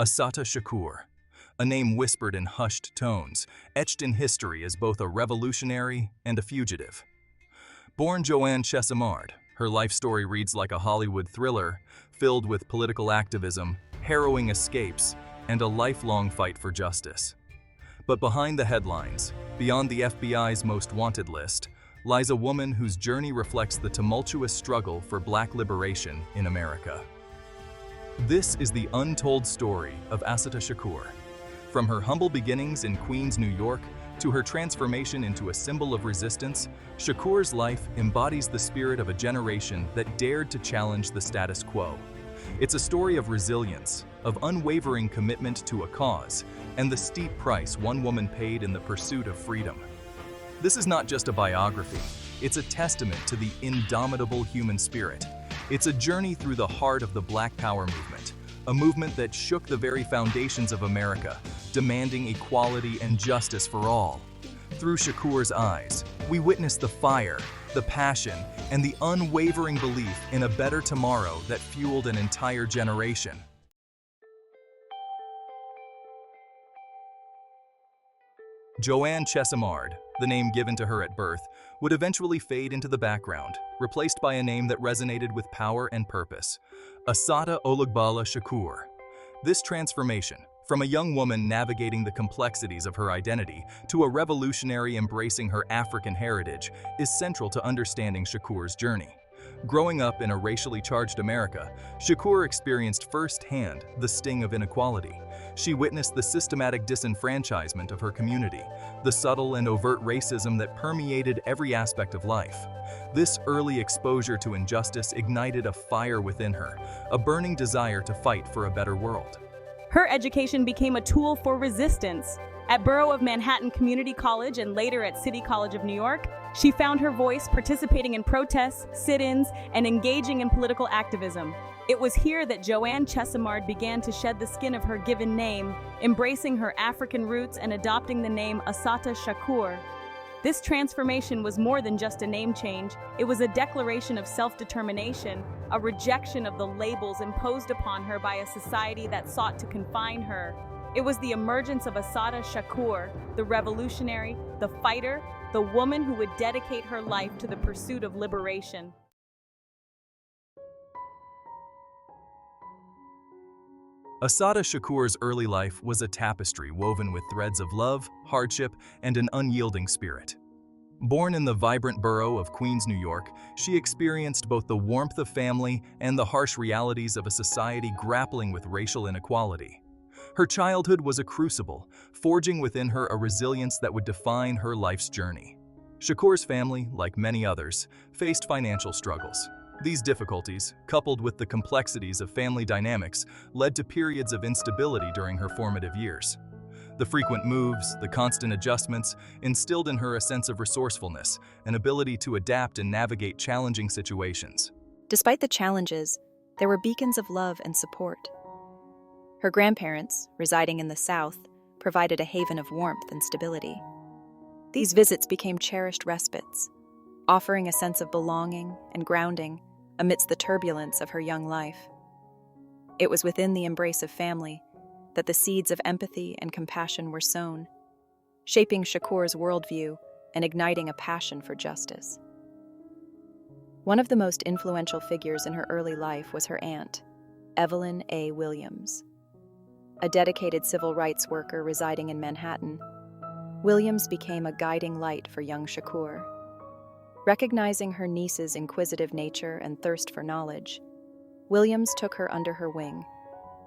Assata Shakur, a name whispered in hushed tones, etched in history as both a revolutionary and a fugitive. Born Joanne Chesimard, her life story reads like a Hollywood thriller, filled with political activism, harrowing escapes, and a lifelong fight for justice. But behind the headlines, beyond the FBI's most wanted list, lies a woman whose journey reflects the tumultuous struggle for Black liberation in America. This is the untold story of Assata Shakur. From her humble beginnings in Queens, New York, to her transformation into a symbol of resistance, Shakur's life embodies the spirit of a generation that dared to challenge the status quo. It's a story of resilience, of unwavering commitment to a cause, and the steep price one woman paid in the pursuit of freedom. This is not just a biography, it's a testament to the indomitable human spirit. It's a journey through the heart of the Black Power movement, a movement that shook the very foundations of America, demanding equality and justice for all. Through Shakur's eyes, we witness the fire, the passion, and the unwavering belief in a better tomorrow that fueled an entire generation. Joanne Chesimard, the name given to her at birth, would eventually fade into the background, replaced by a name that resonated with power and purpose: Assata Shakur. This transformation, from a young woman navigating the complexities of her identity to a revolutionary embracing her African heritage, is central to understanding Shakur's journey. Growing up in a racially charged America, Shakur experienced firsthand the sting of inequality. She witnessed the systematic disenfranchisement of her community, the subtle and overt racism that permeated every aspect of life. This early exposure to injustice ignited a fire within her, a burning desire to fight for a better world. Her education became a tool for resistance. At Borough of Manhattan Community College and later at City College of New York, she found her voice participating in protests, sit-ins, and engaging in political activism. It was here that Joanne Chesimard began to shed the skin of her given name, embracing her African roots and adopting the name Assata Shakur. This transformation was more than just a name change. It was a declaration of self-determination, a rejection of the labels imposed upon her by a society that sought to confine her. It was the emergence of Assata Shakur, the revolutionary, the fighter, the woman who would dedicate her life to the pursuit of liberation. Assata Shakur's early life was a tapestry woven with threads of love, hardship, and an unyielding spirit. Born in the vibrant borough of Queens, New York, she experienced both the warmth of family and the harsh realities of a society grappling with racial inequality. Her childhood was a crucible, forging within her a resilience that would define her life's journey. Shakur's family, like many others, faced financial struggles. These difficulties, coupled with the complexities of family dynamics, led to periods of instability during her formative years. The frequent moves, the constant adjustments, instilled in her a sense of resourcefulness, an ability to adapt and navigate challenging situations. Despite the challenges, there were beacons of love and support. Her grandparents, residing in the South, provided a haven of warmth and stability. These visits became cherished respites, offering a sense of belonging and grounding amidst the turbulence of her young life. It was within the embrace of family that the seeds of empathy and compassion were sown, shaping Shakur's worldview and igniting a passion for justice. One of the most influential figures in her early life was her aunt, Evelyn A. Williams. A dedicated civil rights worker residing in Manhattan, Williams became a guiding light for young Shakur. Recognizing her niece's inquisitive nature and thirst for knowledge, Williams took her under her wing,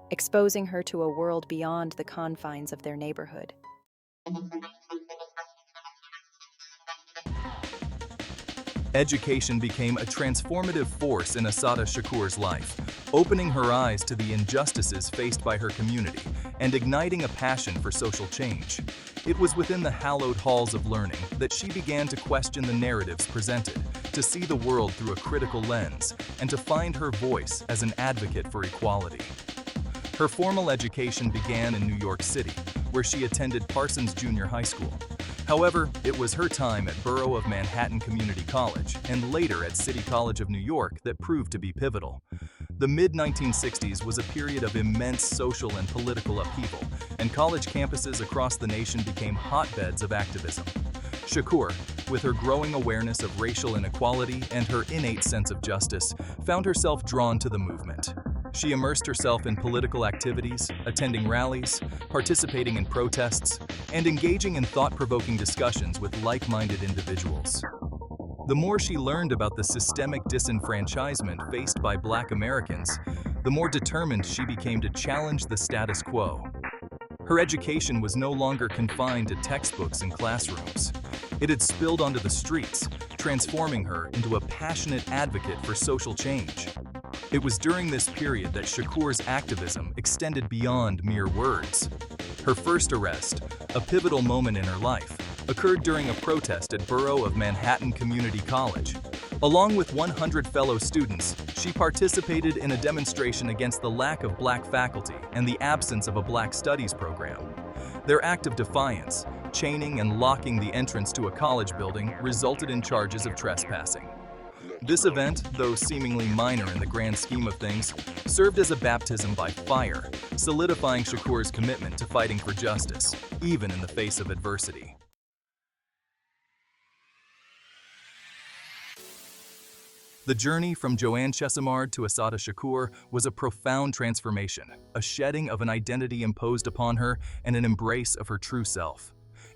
exposing her to a world beyond the confines of their neighborhood. Education became a transformative force in Assata Shakur's life, opening her eyes to the injustices faced by her community and igniting a passion for social change. It was within the hallowed halls of learning that she began to question the narratives presented, to see the world through a critical lens, and to find her voice as an advocate for equality. Her formal education began in New York City, where she attended Parsons Junior High School. However, it was her time at Borough of Manhattan Community College and later at City College of New York that proved to be pivotal. The mid-1960s was a period of immense social and political upheaval, and college campuses across the nation became hotbeds of activism. Shakur, with her growing awareness of racial inequality and her innate sense of justice, found herself drawn to the movement. She immersed herself in political activities, attending rallies, participating in protests, and engaging in thought-provoking discussions with like-minded individuals. The more she learned about the systemic disenfranchisement faced by Black Americans, the more determined she became to challenge the status quo. Her education was no longer confined to textbooks and classrooms. It had spilled onto the streets, transforming her into a passionate advocate for social change. It was during this period that Shakur's activism extended beyond mere words. Her first arrest, a pivotal moment in her life, occurred during a protest at Borough of Manhattan Community College. Along with 100 fellow students, she participated in a demonstration against the lack of Black faculty and the absence of a Black Studies program. Their act of defiance, chaining and locking the entrance to a college building, resulted in charges of trespassing. This event, though seemingly minor in the grand scheme of things, served as a baptism by fire, solidifying Shakur's commitment to fighting for justice, even in the face of adversity. The journey from Joanne Chesimard to Assata Shakur was a profound transformation, a shedding of an identity imposed upon her and an embrace of her true self.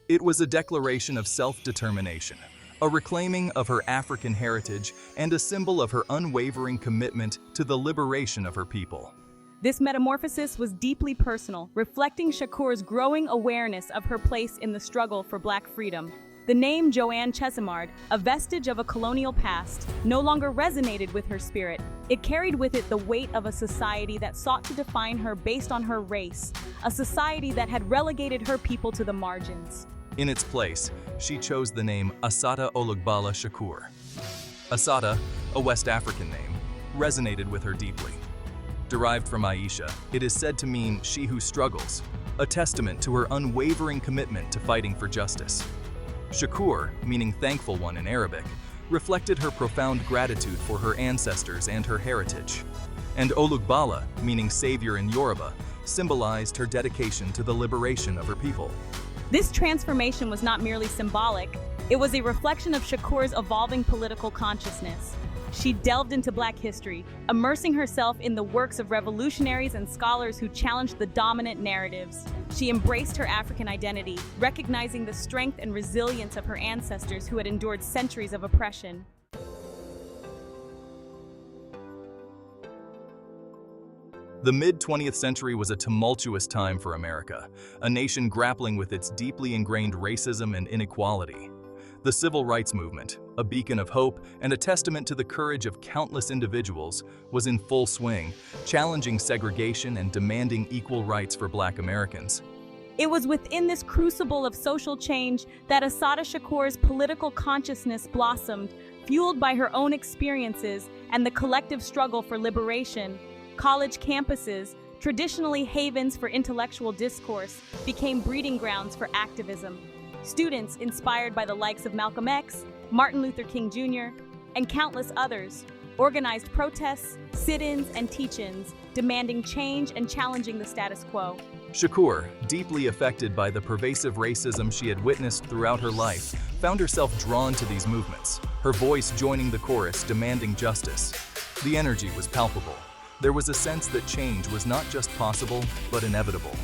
It was a declaration of self-determination, a reclaiming of her African heritage, and a symbol of her unwavering commitment to the liberation of her people. This metamorphosis was deeply personal, reflecting Shakur's growing awareness of her place in the struggle for Black freedom. The name Joanne Chesimard, a vestige of a colonial past, no longer resonated with her spirit. It carried with it the weight of a society that sought to define her based on her race, a society that had relegated her people to the margins. In its place, she chose the name Assata Shakur. Assata, a West African name, resonated with her deeply. Derived from Aisha, it is said to mean she who struggles, a testament to her unwavering commitment to fighting for justice. Shakur, meaning thankful one in Arabic, reflected her profound gratitude for her ancestors and her heritage. And Olugbala, meaning savior in Yoruba, symbolized her dedication to the liberation of her people. This transformation was not merely symbolic, it was a reflection of Shakur's evolving political consciousness. She delved into Black history, immersing herself in the works of revolutionaries and scholars who challenged the dominant narratives. She embraced her African identity, recognizing the strength and resilience of her ancestors who had endured centuries of oppression. The mid-20th century was a tumultuous time for America, a nation grappling with its deeply ingrained racism and inequality. The Civil Rights Movement, a beacon of hope and a testament to the courage of countless individuals, was in full swing, challenging segregation and demanding equal rights for Black Americans. It was within this crucible of social change that Assata Shakur's political consciousness blossomed, fueled by her own experiences and the collective struggle for liberation. College campuses, traditionally havens for intellectual discourse, became breeding grounds for activism. Students, inspired by the likes of Malcolm X, Martin Luther King Jr., and countless others, organized protests, sit-ins, and teach-ins, demanding change and challenging the status quo. Shakur, deeply affected by the pervasive racism she had witnessed throughout her life, found herself drawn to these movements, her voice joining the chorus demanding justice. The energy was palpable. There was a sense that change was not just possible, but inevitable.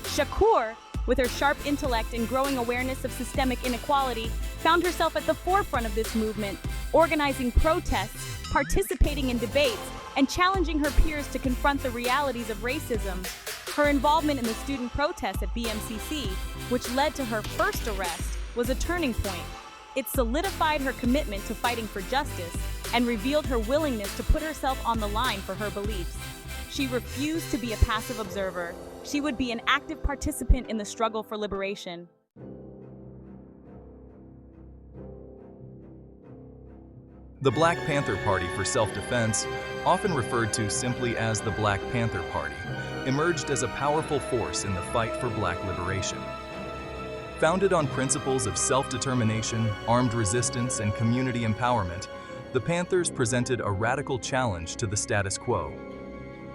Shakur, with her sharp intellect and growing awareness of systemic inequality, found herself at the forefront of this movement, organizing protests, participating in debates, and challenging her peers to confront the realities of racism. Her involvement in the student protests at BMCC, which led to her first arrest, was a turning point. It solidified her commitment to fighting for justice and revealed her willingness to put herself on the line for her beliefs. She refused to be a passive observer. She would be an active participant in the struggle for liberation. The Black Panther Party for Self-Defense, often referred to simply as the Black Panther Party, emerged as a powerful force in the fight for Black liberation. Founded on principles of self-determination, armed resistance, and community empowerment, the Panthers presented a radical challenge to the status quo.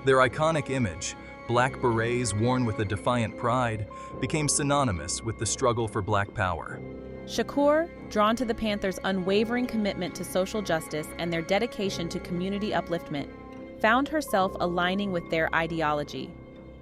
Their iconic image, black berets worn with a defiant pride, became synonymous with the struggle for black power. Shakur, drawn to the Panthers' unwavering commitment to social justice and their dedication to community upliftment, found herself aligning with their ideology.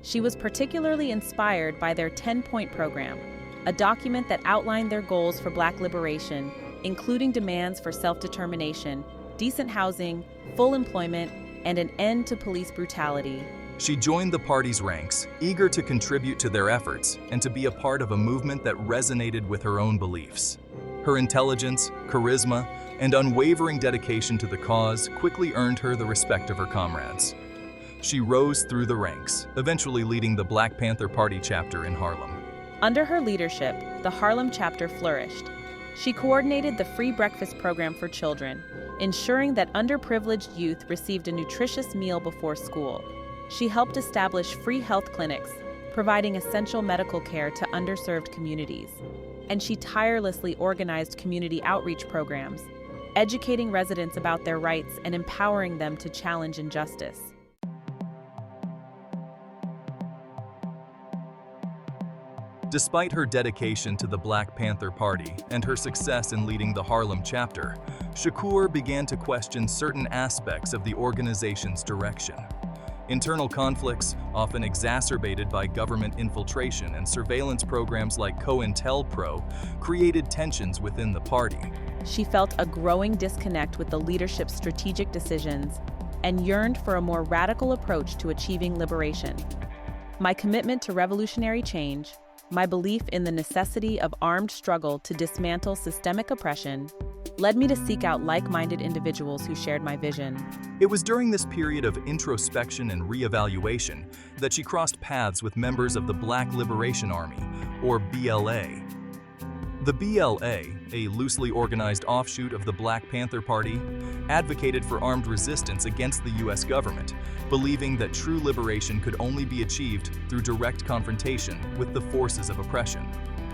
She was particularly inspired by their 10-point program, a document that outlined their goals for Black liberation, including demands for self-determination, decent housing, full employment, and an end to police brutality. She joined the party's ranks, eager to contribute to their efforts and to be a part of a movement that resonated with her own beliefs. Her intelligence, charisma, and unwavering dedication to the cause quickly earned her the respect of her comrades. She rose through the ranks, eventually leading the Black Panther Party chapter in Harlem. Under her leadership, the Harlem chapter flourished. She coordinated the free breakfast program for children, ensuring that underprivileged youth received a nutritious meal before school. She helped establish free health clinics, providing essential medical care to underserved communities. And she tirelessly organized community outreach programs, educating residents about their rights and empowering them to challenge injustice. Despite her dedication to the Black Panther Party and her success in leading the Harlem chapter, Shakur began to question certain aspects of the organization's direction. Internal conflicts, often exacerbated by government infiltration and surveillance programs like COINTELPRO, created tensions within the party. She felt a growing disconnect with the leadership's strategic decisions and yearned for a more radical approach to achieving liberation. My commitment to revolutionary change, my belief in the necessity of armed struggle to dismantle systemic oppression, led me to seek out like-minded individuals who shared my vision. It was during this period of introspection and reevaluation that she crossed paths with members of the Black Liberation Army, or BLA. The BLA, a loosely organized offshoot of the Black Panther Party, advocated for armed resistance against the U.S. government, believing that true liberation could only be achieved through direct confrontation with the forces of oppression.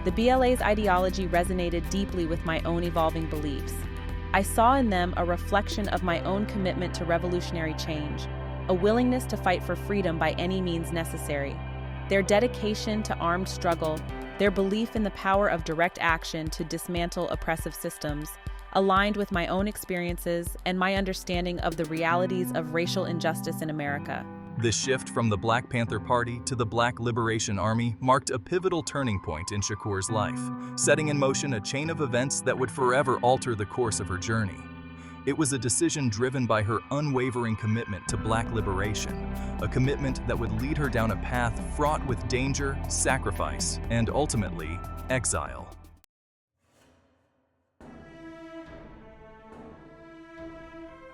The BLA's ideology resonated deeply with my own evolving beliefs. I saw in them a reflection of my own commitment to revolutionary change, a willingness to fight for freedom by any means necessary. Their dedication to armed struggle, their belief in the power of direct action to dismantle oppressive systems, aligned with my own experiences and my understanding of the realities of racial injustice in America. This shift from the Black Panther Party to the Black Liberation Army marked a pivotal turning point in Shakur's life, setting in motion a chain of events that would forever alter the course of her journey. It was a decision driven by her unwavering commitment to Black liberation, a commitment that would lead her down a path fraught with danger, sacrifice, and ultimately, exile.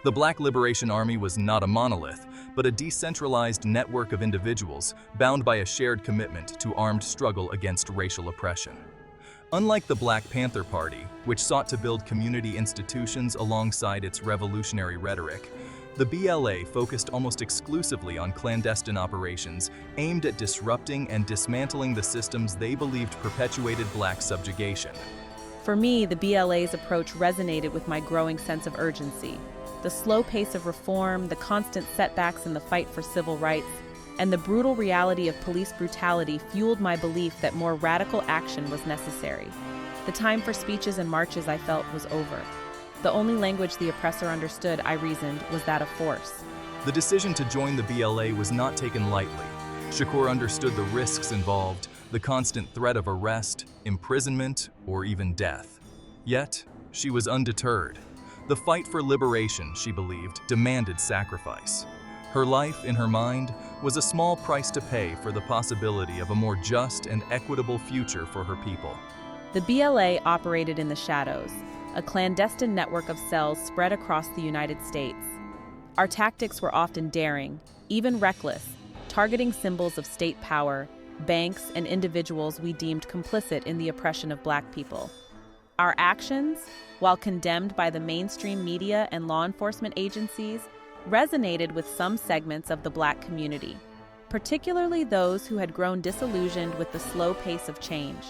The Black Liberation Army was not a monolith, but a decentralized network of individuals bound by a shared commitment to armed struggle against racial oppression. Unlike the Black Panther Party, which sought to build community institutions alongside its revolutionary rhetoric, the BLA focused almost exclusively on clandestine operations aimed at disrupting and dismantling the systems they believed perpetuated Black subjugation. For me, the BLA's approach resonated with my growing sense of urgency. The slow pace of reform, the constant setbacks in the fight for civil rights, and the brutal reality of police brutality fueled my belief that more radical action was necessary. The time for speeches and marches, I felt, was over. The only language the oppressor understood, I reasoned, was that of force. The decision to join the BLA was not taken lightly. Shakur understood the risks involved, the constant threat of arrest, imprisonment, or even death. Yet, she was undeterred. The fight for liberation, she believed, demanded sacrifice. Her life, in her mind, was a small price to pay for the possibility of a more just and equitable future for her people. The BLA operated in the shadows, a clandestine network of cells spread across the United States. Our tactics were often daring, even reckless, targeting symbols of state power, banks, and individuals we deemed complicit in the oppression of Black people. Our actions, while condemned by the mainstream media and law enforcement agencies, resonated with some segments of the Black community, particularly those who had grown disillusioned with the slow pace of change.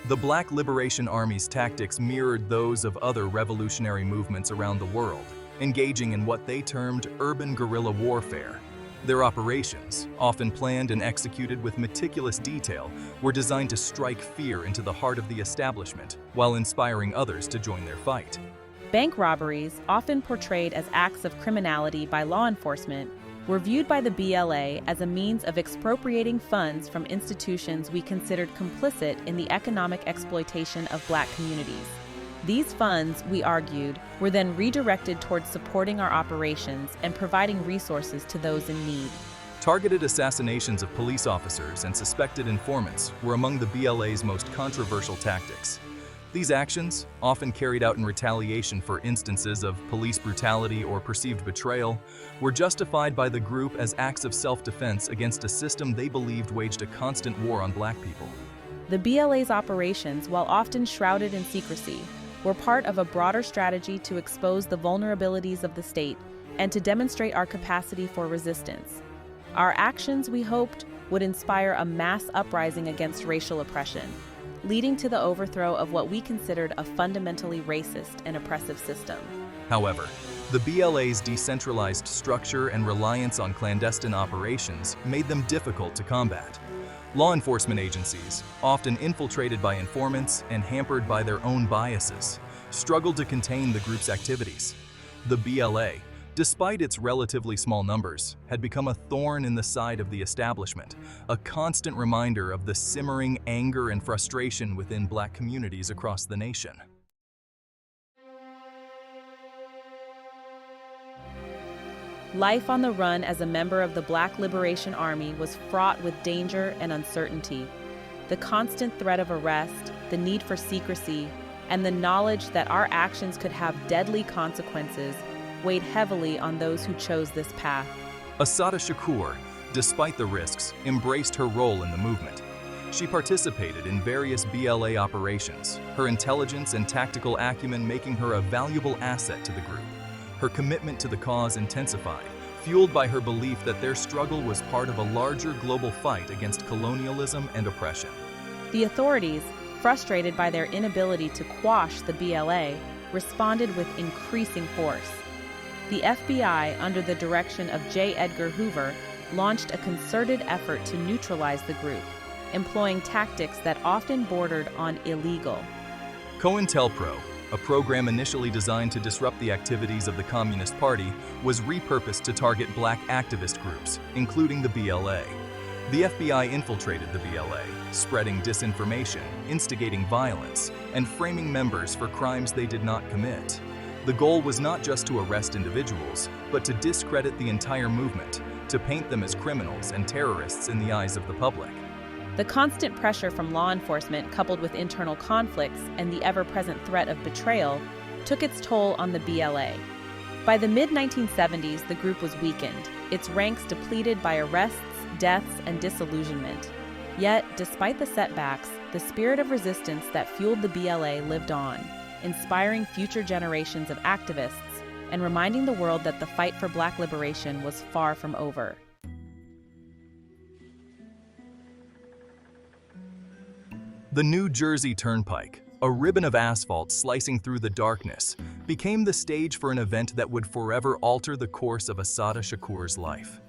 The Black Liberation Army's tactics mirrored those of other revolutionary movements around the world, engaging in what they termed urban guerrilla warfare. Their operations, often planned and executed with meticulous detail, were designed to strike fear into the heart of the establishment while inspiring others to join their fight. Bank robberies, often portrayed as acts of criminality by law enforcement, were viewed by the BLA as a means of expropriating funds from institutions we considered complicit in the economic exploitation of Black communities. These funds, we argued, were then redirected towards supporting our operations and providing resources to those in need. Targeted assassinations of police officers and suspected informants were among the BLA's most controversial tactics. These actions, often carried out in retaliation for instances of police brutality or perceived betrayal, were justified by the group as acts of self-defense against a system they believed waged a constant war on Black people. The BLA's operations, while often shrouded in secrecy, were part of a broader strategy to expose the vulnerabilities of the state and to demonstrate our capacity for resistance. Our actions, we hoped, would inspire a mass uprising against racial oppression, leading to the overthrow of what we considered a fundamentally racist and oppressive system. However, the BLA's decentralized structure and reliance on clandestine operations made them difficult to combat. Law enforcement agencies, often infiltrated by informants and hampered by their own biases, struggled to contain the group's activities. The BLA, despite its relatively small numbers, had become a thorn in the side of the establishment, a constant reminder of the simmering anger and frustration within Black communities across the nation. Life on the run as a member of the Black Liberation Army was fraught with danger and uncertainty. The constant threat of arrest, the need for secrecy, and the knowledge that our actions could have deadly consequences weighed heavily on those who chose this path. Assata Shakur, despite the risks, embraced her role in the movement. She participated in various BLA operations, her intelligence and tactical acumen making her a valuable asset to the group. Her commitment to the cause intensified, fueled by her belief that their struggle was part of a larger global fight against colonialism and oppression. The authorities, frustrated by their inability to quash the BLA, responded with increasing force. The FBI, under the direction of J. Edgar Hoover, launched a concerted effort to neutralize the group, employing tactics that often bordered on illegal. COINTELPRO, a program initially designed to disrupt the activities of the Communist Party, was repurposed to target Black activist groups, including the BLA. The FBI infiltrated the BLA, spreading disinformation, instigating violence, and framing members for crimes they did not commit. The goal was not just to arrest individuals, but to discredit the entire movement, to paint them as criminals and terrorists in the eyes of the public. The constant pressure from law enforcement, coupled with internal conflicts and the ever-present threat of betrayal, took its toll on the BLA. By the mid-1970s, the group was weakened, its ranks depleted by arrests, deaths, and disillusionment. Yet, despite the setbacks, the spirit of resistance that fueled the BLA lived on, inspiring future generations of activists and reminding the world that the fight for Black liberation was far from over. The New Jersey Turnpike, a ribbon of asphalt slicing through the darkness, became the stage for an event that would forever alter the course of Assata Shakur's life.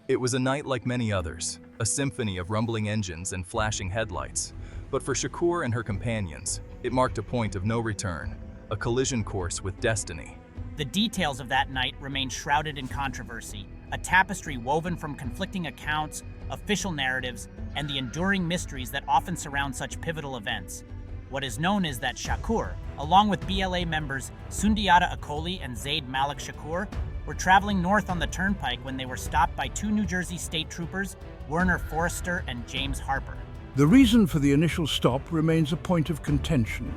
It was a night like many others, a symphony of rumbling engines and flashing headlights. But for Shakur and her companions, it marked a point of no return, a collision course with destiny. The details of that night remain shrouded in controversy, a tapestry woven from conflicting accounts, official narratives, and the enduring mysteries that often surround such pivotal events. What is known is that Shakur, along with BLA members Sundiata Acoli and Zaid Malik Shakur, were traveling north on the turnpike when they were stopped by two New Jersey state troopers, Werner Forrester and James Harper. The reason for the initial stop remains a point of contention.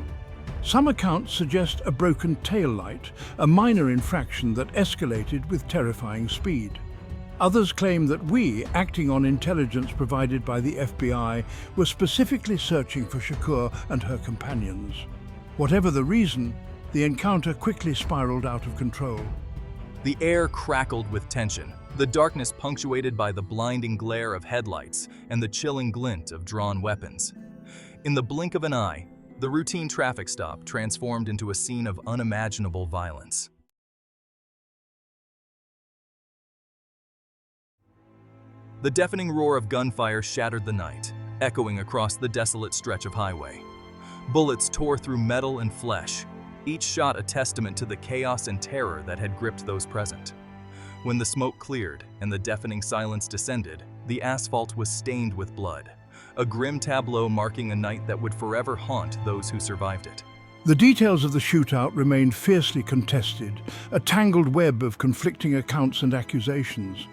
Some accounts suggest a broken tail light, a minor infraction that escalated with terrifying speed. Others claim that we, acting on intelligence provided by the FBI, were specifically searching for Shakur and her companions. Whatever the reason, the encounter quickly spiraled out of control. The air crackled with tension, the darkness punctuated by the blinding glare of headlights and the chilling glint of drawn weapons. In the blink of an eye, the routine traffic stop transformed into a scene of unimaginable violence. The deafening roar of gunfire shattered the night, echoing across the desolate stretch of highway. Bullets tore through metal and flesh, each shot a testament to the chaos and terror that had gripped those present. When the smoke cleared and the deafening silence descended, the asphalt was stained with blood, a grim tableau marking a night that would forever haunt those who survived it. The details of the shootout remained fiercely contested, a tangled web of conflicting accounts and accusations.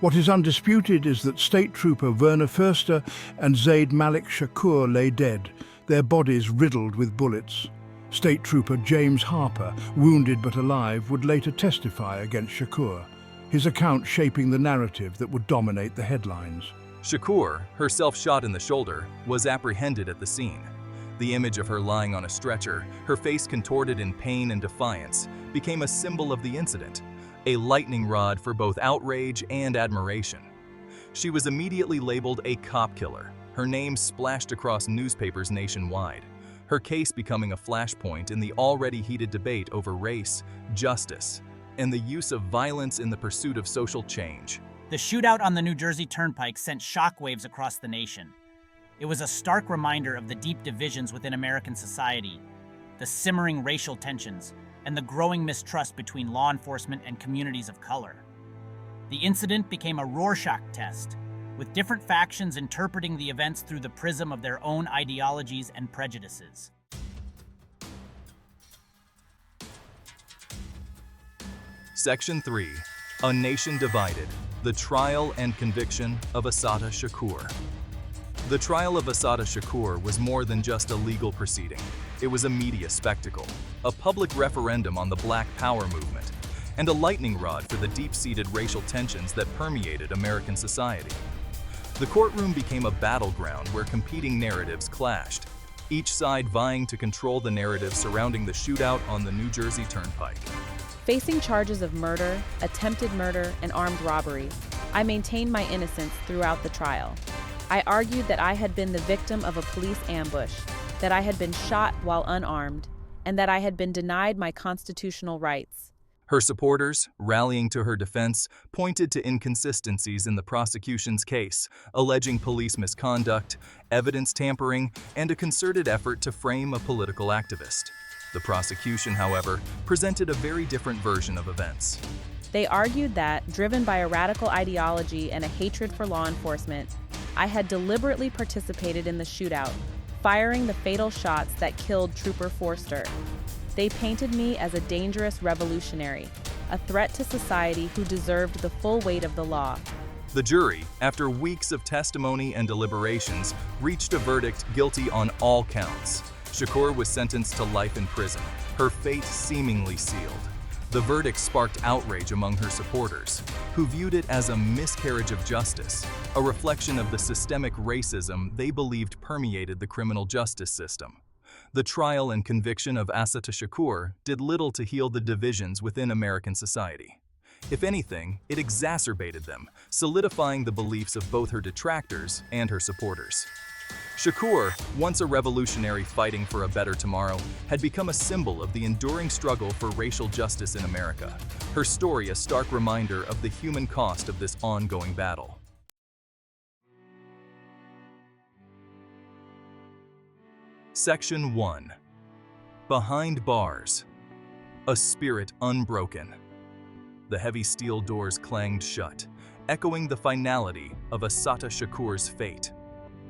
What is undisputed is that State Trooper Werner Förster and Zaid Malik Shakur lay dead, their bodies riddled with bullets. State Trooper James Harper, wounded but alive, would later testify against Shakur, his account shaping the narrative that would dominate the headlines. Shakur, herself shot in the shoulder, was apprehended at the scene. The image of her lying on a stretcher, her face contorted in pain and defiance, became a symbol of the incident, a lightning rod for both outrage and admiration. She was immediately labeled a cop killer, her name splashed across newspapers nationwide, her case becoming a flashpoint in the already heated debate over race, justice, and the use of violence in the pursuit of social change. The shootout on the New Jersey Turnpike sent shockwaves across the nation. It was a stark reminder of the deep divisions within American society, the simmering racial tensions, and the growing mistrust between law enforcement and communities of color. The incident became a Rorschach test, with different factions interpreting the events through the prism of their own ideologies and prejudices. Section 3. A Nation Divided. The Trial and Conviction of Assata Shakur. The trial of Assata Shakur was more than just a legal proceeding. It was a media spectacle, a public referendum on the Black Power movement, and a lightning rod for the deep-seated racial tensions that permeated American society. The courtroom became a battleground where competing narratives clashed, each side vying to control the narrative surrounding the shootout on the New Jersey Turnpike. Facing charges of murder, attempted murder, and armed robbery, I maintained my innocence throughout the trial. I argued that I had been the victim of a police ambush, that I had been shot while unarmed, and that I had been denied my constitutional rights. Her supporters, rallying to her defense, pointed to inconsistencies in the prosecution's case, alleging police misconduct, evidence tampering, and a concerted effort to frame a political activist. The prosecution, however, presented a very different version of events. They argued that, driven by a radical ideology and a hatred for law enforcement, I had deliberately participated in the shootout, firing the fatal shots that killed Trooper Forster. They painted me as a dangerous revolutionary, a threat to society who deserved the full weight of the law. The jury, after weeks of testimony and deliberations, reached a verdict guilty on all counts. Shakur was sentenced to life in prison, her fate seemingly sealed. The verdict sparked outrage among her supporters, who viewed it as a miscarriage of justice, a reflection of the systemic racism they believed permeated the criminal justice system. The trial and conviction of Assata Shakur did little to heal the divisions within American society. If anything, it exacerbated them, solidifying the beliefs of both her detractors and her supporters. Shakur, once a revolutionary fighting for a better tomorrow, had become a symbol of the enduring struggle for racial justice in America, her story a stark reminder of the human cost of this ongoing battle. Section 1. Behind Bars. A Spirit Unbroken. The heavy steel doors clanged shut, echoing the finality of Assata Shakur's fate.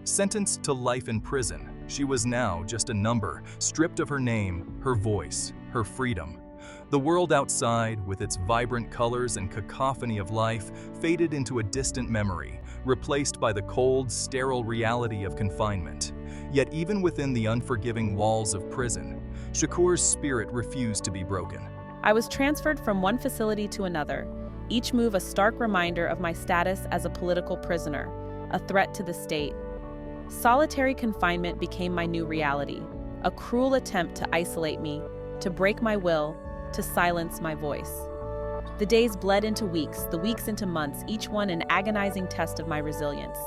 Sentenced to life in prison, she was now just a number, stripped of her name, her voice, her freedom. The world outside, with its vibrant colors and cacophony of life, faded into a distant memory, replaced by the cold, sterile reality of confinement. Yet even within the unforgiving walls of prison, Shakur's spirit refused to be broken. I was transferred from one facility to another, each move a stark reminder of my status as a political prisoner, a threat to the state. Solitary confinement became my new reality, a cruel attempt to isolate me, to break my will, to silence my voice. The days bled into weeks, the weeks into months, each one an agonizing test of my resilience.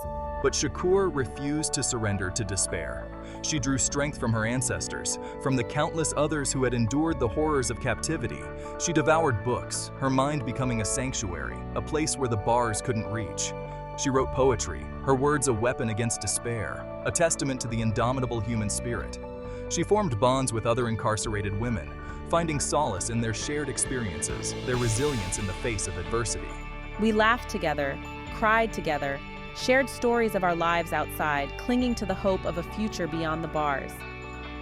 But Shakur refused to surrender to despair. She drew strength from her ancestors, from the countless others who had endured the horrors of captivity. She devoured books, her mind becoming a sanctuary, a place where the bars couldn't reach. She wrote poetry, her words a weapon against despair, a testament to the indomitable human spirit. She formed bonds with other incarcerated women, finding solace in their shared experiences, their resilience in the face of adversity. We laughed together, cried together, shared stories of our lives outside, clinging to the hope of a future beyond the bars.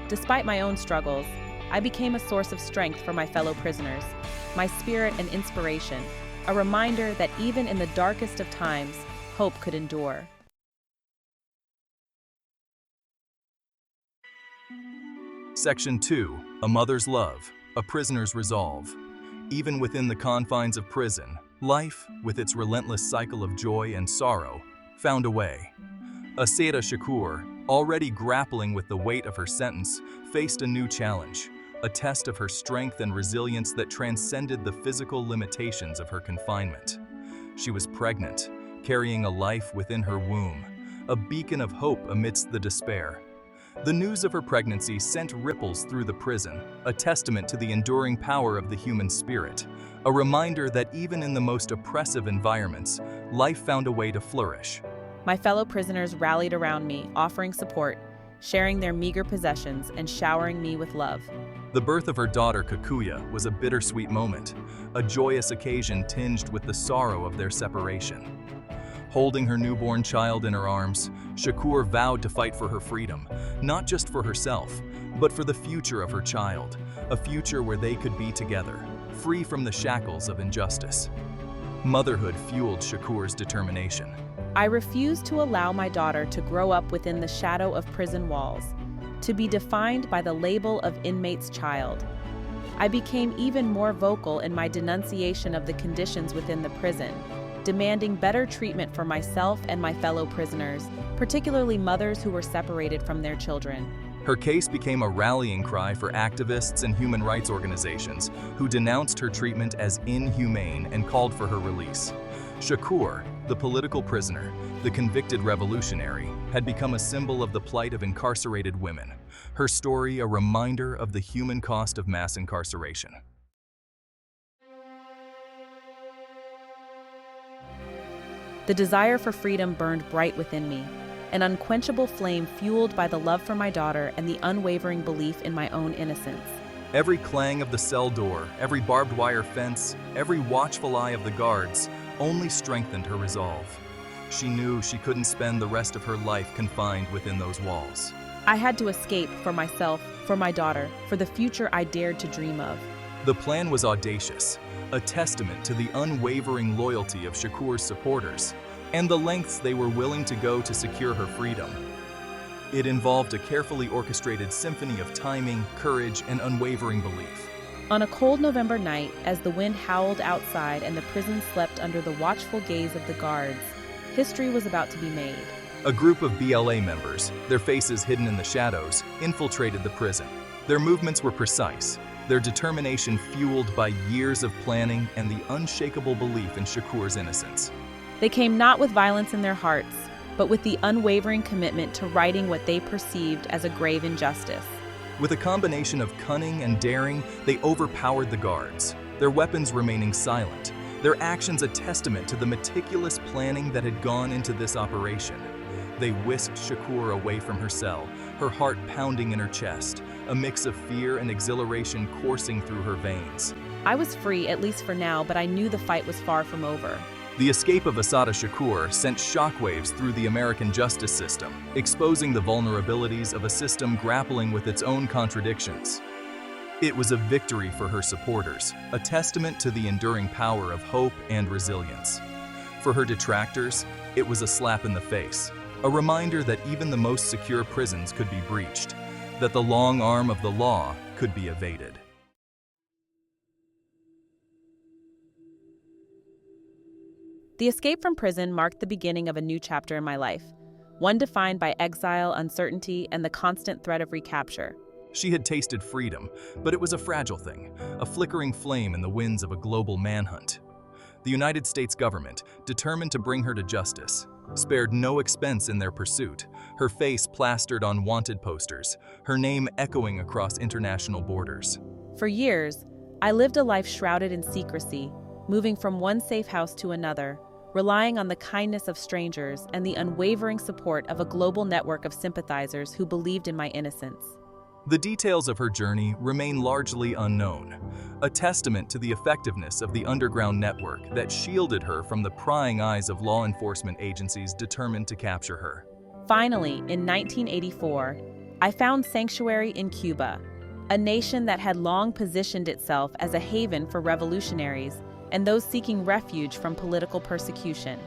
Despite my own struggles, I became a source of strength for my fellow prisoners, my spirit and inspiration, a reminder that even in the darkest of times, hope could endure. Section 2. A Mother's Love, a Prisoner's Resolve. Even within the confines of prison, life, with its relentless cycle of joy and sorrow, found a way. Assata Shakur, already grappling with the weight of her sentence, faced a new challenge, a test of her strength and resilience that transcended the physical limitations of her confinement. She was pregnant, carrying a life within her womb, a beacon of hope amidst the despair. The news of her pregnancy sent ripples through the prison, a testament to the enduring power of the human spirit, a reminder that even in the most oppressive environments, life found a way to flourish. My fellow prisoners rallied around me, offering support, sharing their meager possessions, and showering me with love. The birth of her daughter Kakuya was a bittersweet moment, a joyous occasion tinged with the sorrow of their separation. Holding her newborn child in her arms, Shakur vowed to fight for her freedom, not just for herself, but for the future of her child, a future where they could be together, free from the shackles of injustice. Motherhood fueled Shakur's determination. I refused to allow my daughter to grow up within the shadow of prison walls, to be defined by the label of inmate's child. I became even more vocal in my denunciation of the conditions within the prison, demanding better treatment for myself and my fellow prisoners, particularly mothers who were separated from their children. Her case became a rallying cry for activists and human rights organizations who denounced her treatment as inhumane and called for her release. Shakur, the political prisoner, the convicted revolutionary, had become a symbol of the plight of incarcerated women. Her story a reminder of the human cost of mass incarceration. The desire for freedom burned bright within me, an unquenchable flame fueled by the love for my daughter and the unwavering belief in my own innocence. Every clang of the cell door, every barbed wire fence, every watchful eye of the guards only strengthened her resolve. She knew she couldn't spend the rest of her life confined within those walls. I had to escape for myself, for my daughter, for the future I dared to dream of. The plan was audacious, a testament to the unwavering loyalty of Shakur's supporters and the lengths they were willing to go to secure her freedom. It involved a carefully orchestrated symphony of timing, courage, and unwavering belief. On a cold November night, as the wind howled outside and the prison slept under the watchful gaze of the guards, history was about to be made. A group of BLA members, their faces hidden in the shadows, infiltrated the prison. Their movements were precise, their determination fueled by years of planning and the unshakable belief in Shakur's innocence. They came not with violence in their hearts, but with the unwavering commitment to righting what they perceived as a grave injustice. With a combination of cunning and daring, they overpowered the guards, their weapons remaining silent, their actions a testament to the meticulous planning that had gone into this operation. They whisked Shakur away from her cell, her heart pounding in her chest, a mix of fear and exhilaration coursing through her veins. I was free, at least for now, but I knew the fight was far from over. The escape of Assata Shakur sent shockwaves through the American justice system, exposing the vulnerabilities of a system grappling with its own contradictions. It was a victory for her supporters, a testament to the enduring power of hope and resilience. For her detractors, it was a slap in the face, a reminder that even the most secure prisons could be breached, that the long arm of the law could be evaded. The escape from prison marked the beginning of a new chapter in my life, one defined by exile, uncertainty, and the constant threat of recapture. She had tasted freedom, but it was a fragile thing, a flickering flame in the winds of a global manhunt. The United States government, determined to bring her to justice, spared no expense in their pursuit, her face plastered on wanted posters, her name echoing across international borders. For years, I lived a life shrouded in secrecy, moving from one safe house to another, relying on the kindness of strangers and the unwavering support of a global network of sympathizers who believed in my innocence. The details of her journey remain largely unknown, a testament to the effectiveness of the underground network that shielded her from the prying eyes of law enforcement agencies determined to capture her. Finally, in 1984, I found sanctuary in Cuba, a nation that had long positioned itself as a haven for revolutionaries and those seeking refuge from political persecution.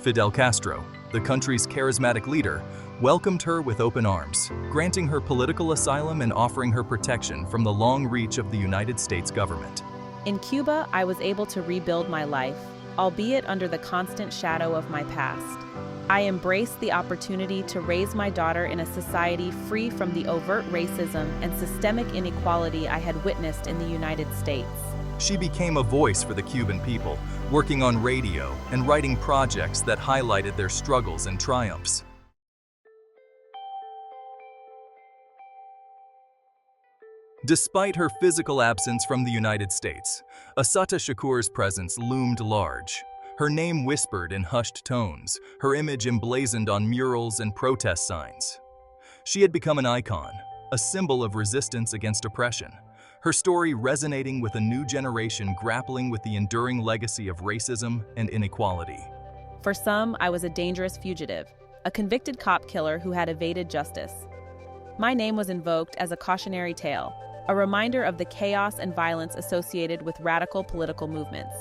Fidel Castro, the country's charismatic leader, welcomed her with open arms, granting her political asylum and offering her protection from the long reach of the United States government. In Cuba, I was able to rebuild my life, albeit under the constant shadow of my past. I embraced the opportunity to raise my daughter in a society free from the overt racism and systemic inequality I had witnessed in the United States. She became a voice for the Cuban people, working on radio and writing projects that highlighted their struggles and triumphs. Despite her physical absence from the United States, Assata Shakur's presence loomed large. Her name whispered in hushed tones, her image emblazoned on murals and protest signs. She had become an icon, a symbol of resistance against oppression, her story resonating with a new generation grappling with the enduring legacy of racism and inequality. For some, I was a dangerous fugitive, a convicted cop killer who had evaded justice. My name was invoked as a cautionary tale, a reminder of the chaos and violence associated with radical political movements.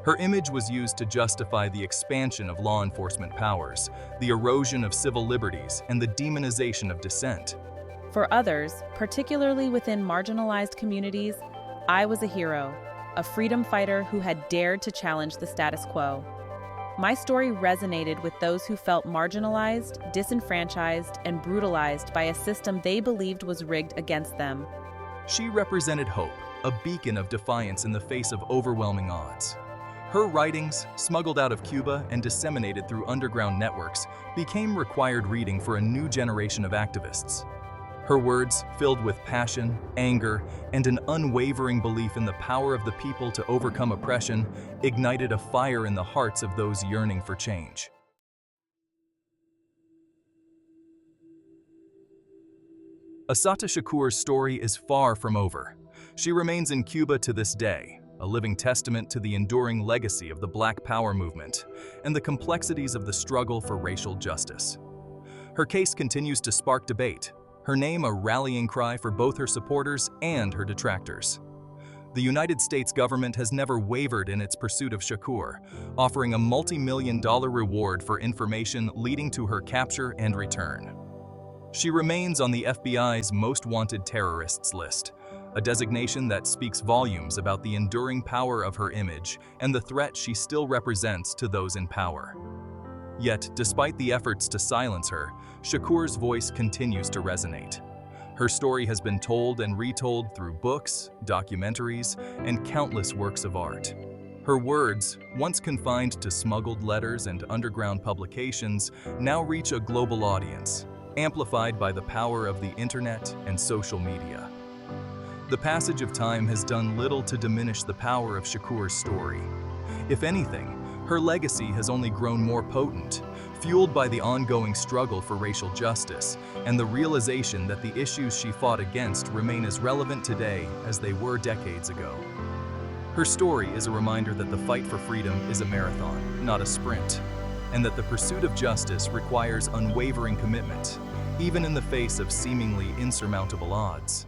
Her image was used to justify the expansion of law enforcement powers, the erosion of civil liberties, and the demonization of dissent. For others, particularly within marginalized communities, I was a hero, a freedom fighter who had dared to challenge the status quo. My story resonated with those who felt marginalized, disenfranchised, and brutalized by a system they believed was rigged against them. She represented hope, a beacon of defiance in the face of overwhelming odds. Her writings, smuggled out of Cuba and disseminated through underground networks, became required reading for a new generation of activists. Her words, filled with passion, anger, and an unwavering belief in the power of the people to overcome oppression, ignited a fire in the hearts of those yearning for change. Assata Shakur's story is far from over. She remains in Cuba to this day, a living testament to the enduring legacy of the Black Power movement and the complexities of the struggle for racial justice. Her case continues to spark debate, her name a rallying cry for both her supporters and her detractors. The United States government has never wavered in its pursuit of Shakur, offering a multi-million-dollar reward for information leading to her capture and return. She remains on the FBI's most wanted terrorists list, a designation that speaks volumes about the enduring power of her image and the threat she still represents to those in power. Yet, despite the efforts to silence her, Shakur's voice continues to resonate. Her story has been told and retold through books, documentaries, and countless works of art. Her words, once confined to smuggled letters and underground publications, now reach a global audience, amplified by the power of the internet and social media. The passage of time has done little to diminish the power of Shakur's story. If anything, her legacy has only grown more potent, fueled by the ongoing struggle for racial justice and the realization that the issues she fought against remain as relevant today as they were decades ago. Her story is a reminder that the fight for freedom is a marathon, not a sprint, and that the pursuit of justice requires unwavering commitment, even in the face of seemingly insurmountable odds.